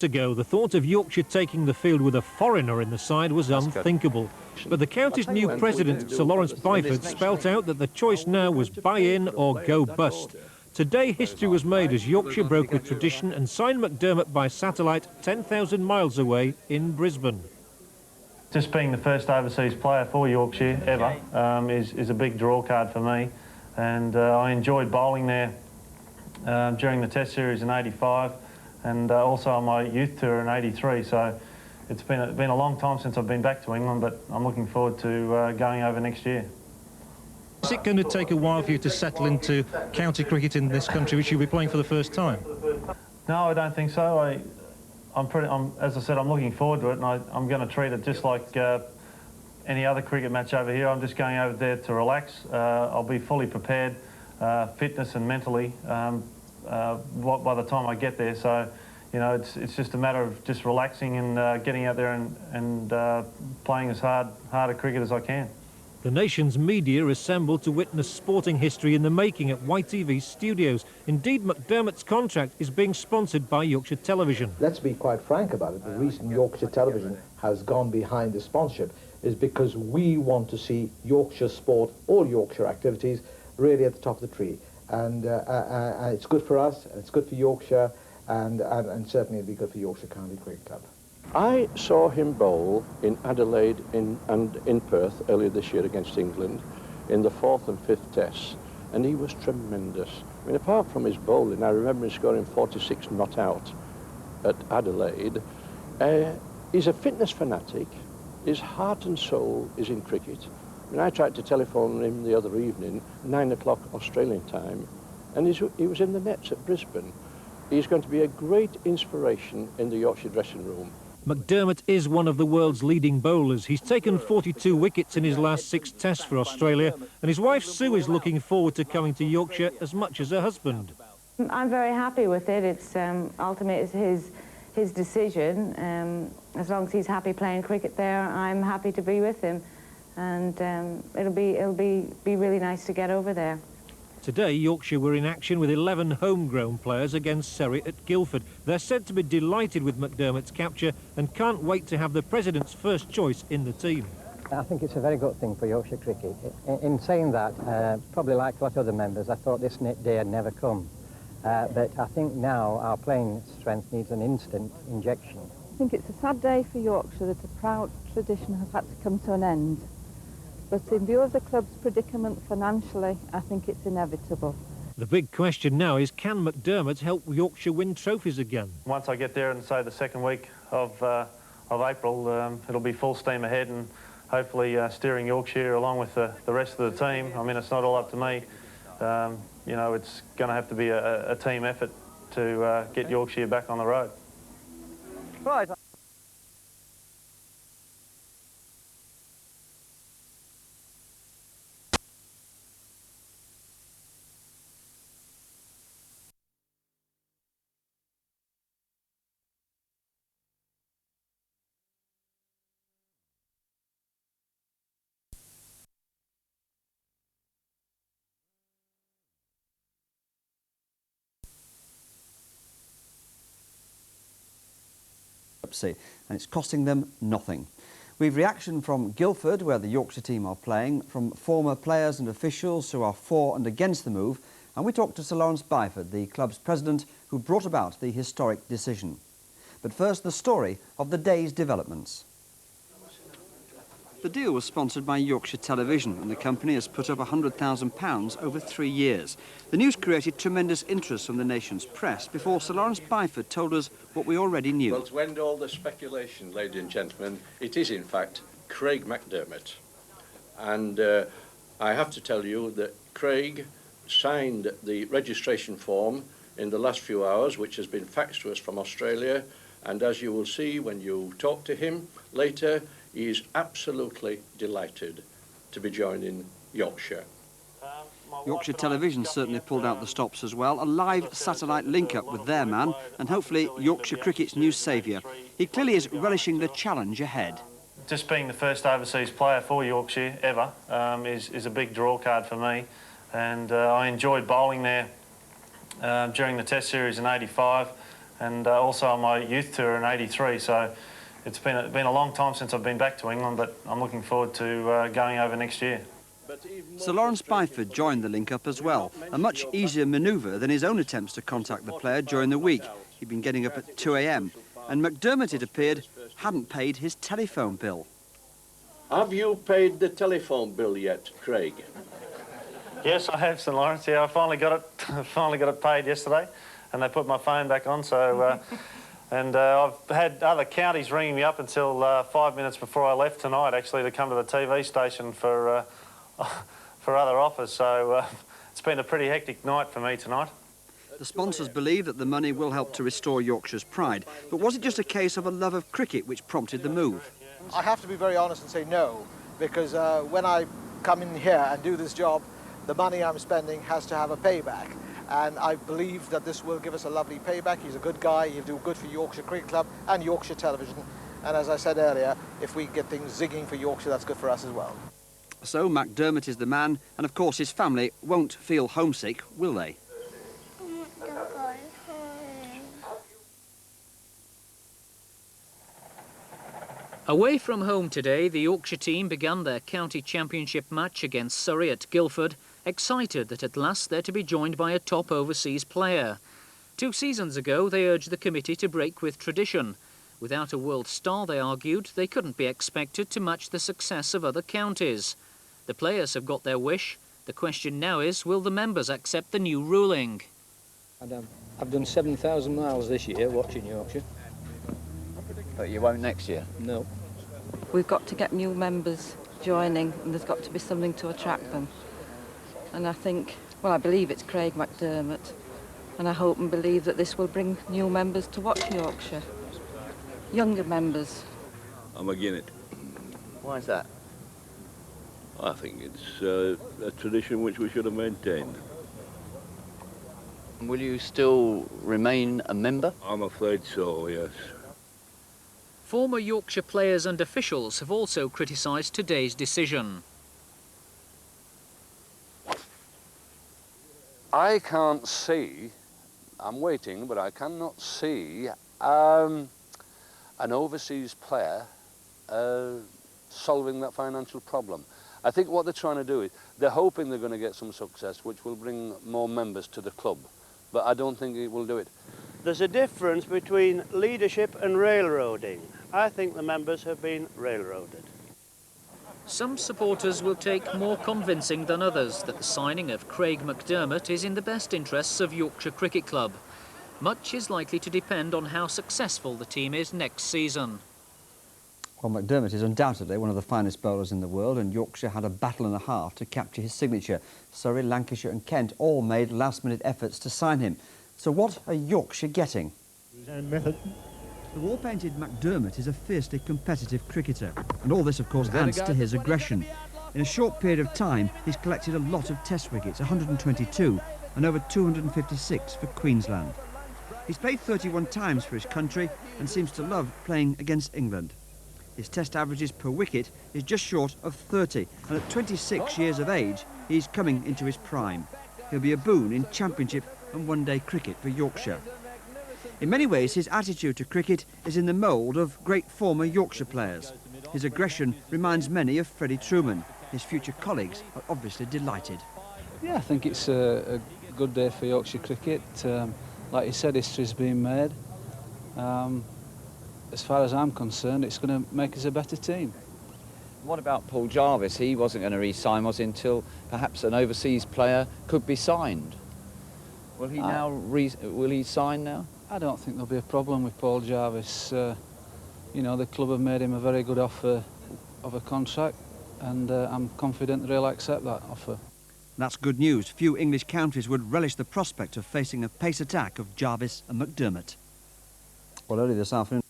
Ago, the thought of Yorkshire taking the field with a foreigner in the side was unthinkable. But the county's new president, Sir Lawrence Byford, spelt out that the choice now was buy in or go bust. Today, history was made as Yorkshire broke with tradition and signed McDermott by satellite 10,000 miles away in Brisbane. Just being the first overseas player for Yorkshire ever is a big draw card for me, and I enjoyed bowling there during the Test series in '85 and also on my youth tour in '83. So it's been a long time since I've been back to England, but I'm looking forward to going over next year. Is it going to take a while for you to settle into county cricket in this country, which you'll be playing for the first time? No, I don't think so. As I said, I'm looking forward to it, and I'm going to treat it just like any other cricket match over here. I'm just going over there to relax. I'll be fully prepared, fitness and mentally, by the time I get there. So, you know, it's just a matter of just relaxing and getting out there and playing as hard a cricket as I can. The nation's media assembled to witness sporting history in the making at YTV studios. Indeed, McDermott's contract is being sponsored by Yorkshire Television. Let's be quite frank about it. The reason Yorkshire Television has gone behind the sponsorship is because we want to see Yorkshire sport, all Yorkshire activities, really at the top of the tree. And it's good for us, it's good for Yorkshire, and certainly it'll be good for Yorkshire County Cricket Club. I saw him bowl in Adelaide and in Perth earlier this year against England in the 4th and 5th tests, and he was tremendous. I mean, apart from his bowling, I remember him scoring 46 not out at Adelaide. He's a fitness fanatic. His heart and soul is in cricket. I mean, I tried to telephone him the other evening, 9 o'clock Australian time, and he was in the nets at Brisbane. He's going to be a great inspiration in the Yorkshire dressing room. McDermott is one of the world's leading bowlers. He's taken 42 wickets in his last 6 tests for Australia, and his wife Sue is looking forward to coming to Yorkshire as much as her husband. I'm very happy with it. It's ultimately his decision. As long as he's happy playing cricket there, I'm happy to be with him, and it'll be really nice to get over there. Today, Yorkshire were in action with 11 homegrown players against Surrey at Guildford. They're said to be delighted with McDermott's capture and can't wait to have the President's first choice in the team. I think it's a very good thing for Yorkshire cricket. In saying that, probably like a lot of other members, I thought this day had never come. But I think now our playing strength needs an instant injection. I think it's a sad day for Yorkshire that a proud tradition has had to come to an end. But in view of the club's predicament financially, I think it's inevitable. The big question now is, can McDermott help Yorkshire win trophies again? Once I get there in, say, the second week of April, it'll be full steam ahead and hopefully steering Yorkshire along with the rest of the team. I mean, it's not all up to me. You know, it's going to have to be a team effort to get Yorkshire back on the road. Right. And it's costing them nothing. We've reaction from Guildford, where the Yorkshire team are playing, from former players and officials who are for and against the move, and we talked to Sir Lawrence Byford, the club's president, who brought about the historic decision. But first, the story of the day's developments. The deal was sponsored by Yorkshire Television, and the company has put up £100,000 over 3 years. The news created tremendous interest from the nation's press before Sir Lawrence Byford told us what we already knew. Well, to end all the speculation, ladies and gentlemen, it is in fact Craig McDermott. And I have to tell you that Craig signed the registration form in the last few hours, which has been faxed to us from Australia. And as you will see when you talk to him later, he is absolutely delighted to be joining Yorkshire. Yorkshire Television certainly pulled out the stops as well. A live satellite link-up with their man and hopefully Yorkshire cricket's new saviour. He clearly is relishing the challenge ahead. Just being the first overseas player for Yorkshire ever is a big draw card for me. And I enjoyed bowling there during the Test series in '85 and also on my youth tour in '83. So it's been a long time since I've been back to England, but I'm looking forward to going over next year. Sir Lawrence Byford joined the link-up as well, a much easier manoeuvre than his own attempts to contact the player during the week. He'd been getting up at 2 a.m, and McDermott, it appeared, hadn't paid his telephone bill. Have you paid the telephone bill yet, Craig? Yes, I have, St Lawrence. Yeah, I finally got it paid yesterday, and they put my phone back on. So, I've had other counties ringing me up until 5 minutes before I left tonight, actually, to come to the TV station for other offers. So it's been a pretty hectic night for me tonight. The sponsors believe that the money will help to restore Yorkshire's pride. But was it just a case of a love of cricket which prompted the move? I have to be very honest and say no, because when I come in here and do this job, the money I'm spending has to have a payback. And I believe that this will give us a lovely payback. He's a good guy, he'll do good for Yorkshire Cricket Club and Yorkshire Television. And as I said earlier, if we get things zigging for Yorkshire, that's good for us as well. So McDermott is the man, and of course his family won't feel homesick, will they? Away from home today, the Yorkshire team began their county championship match against Surrey at Guildford, excited that at last they're to be joined by a top overseas player. 2 seasons ago, they urged the committee to break with tradition. Without a world star, they argued, they couldn't be expected to match the success of other counties. The players have got their wish. The question now is, will the members accept the new ruling? I've done 7,000 miles this year watching Yorkshire. But you won't next year? No. We've got to get new members joining, and there's got to be something to attract them. And I think, well, I believe it's Craig McDermott, and I hope and believe that this will bring new members to watch Yorkshire. Younger members. I'm against it. Why is that? I think it's a tradition which we should have maintained. Will you still remain a member? I'm afraid so, yes. Former Yorkshire players and officials have also criticised today's decision. I can't see, I'm waiting, but I cannot see an overseas player solving that financial problem. I think what they're trying to do is, they're hoping they're going to get some success which will bring more members to the club, but I don't think it will do it. There's a difference between leadership and railroading. I think the members have been railroaded. Some supporters will take more convincing than others that the signing of Craig McDermott is in the best interests of Yorkshire Cricket Club. Much is likely to depend on how successful the team is next season. Well, McDermott is undoubtedly one of the finest bowlers in the world, and Yorkshire had a battle and a half to capture his signature. Surrey, Lancashire and Kent all made last-minute efforts to sign him. So what are Yorkshire getting? The war-painted McDermott is a fiercely competitive cricketer, and all this, of course, adds to his aggression. In a short period of time, he's collected a lot of test wickets, 122, and over 256 for Queensland. He's played 31 times for his country and seems to love playing against England. His test averages per wicket is just short of 30, and at 26 years of age, he's coming into his prime. He'll be a boon in Championship and one-day cricket for Yorkshire. In many ways, his attitude to cricket is in the mould of great former Yorkshire players. His aggression reminds many of Freddie Truman. His future colleagues are obviously delighted. Yeah, I think it's a good day for Yorkshire cricket. Like you said, history's been made. As far as I'm concerned, it's going to make us a better team. What about Paul Jarvis? He wasn't going to re-sign, was he, until perhaps an overseas player could be signed. Will he will he sign now? I don't think there'll be a problem with Paul Jarvis. You know, the club have made him a very good offer of a contract, and I'm confident that he'll accept that offer. That's good news. Few English counties would relish the prospect of facing a pace attack of Jarvis and McDermott. Well, early this afternoon,